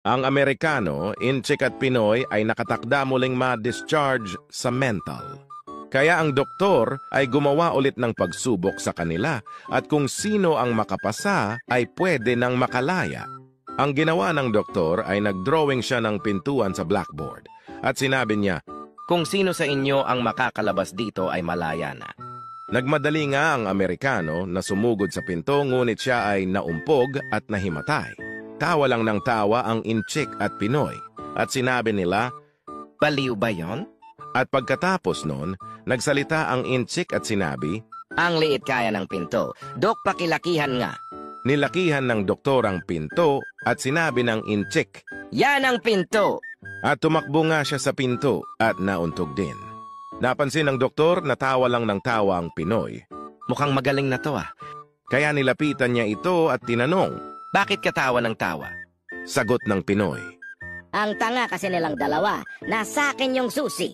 Ang Amerikano, Inchik at Pinoy ay nakatakda muling ma-discharge sa mental. Kaya ang doktor ay gumawa ulit ng pagsubok sa kanila at kung sino ang makapasa ay pwede nang makalaya. Ang ginawa ng doktor ay nagdrawing siya ng pintuan sa blackboard at sinabi niya, Kung sino sa inyo ang makakalabas dito ay malaya na. nagmadali nga ang Amerikano na sumugod sa pinto ngunit siya ay naumpog at nahimatay. Tawa lang ng tawa ang Inchik at Pinoy at sinabi nila, Baliw ba yon? at pagkatapos nun, nagsalita ang Inchik at sinabi, Ang liit kaya ng pinto. Dok, pakilakihan nga. nilakihan ng doktor ang pinto at sinabi ng Inchik, Yan ang pinto! at tumakbo nga siya sa pinto at nauntog din. Napansin ng doktor na tawa lang ng tawa ang Pinoy. Mukhang magaling na to ah. Kaya nilapitan niya ito at tinanong, Bakit ka tawa ng tawa? sagot ng Pinoy. Ang tanga kasi nilang dalawa, nasa akin yung susi.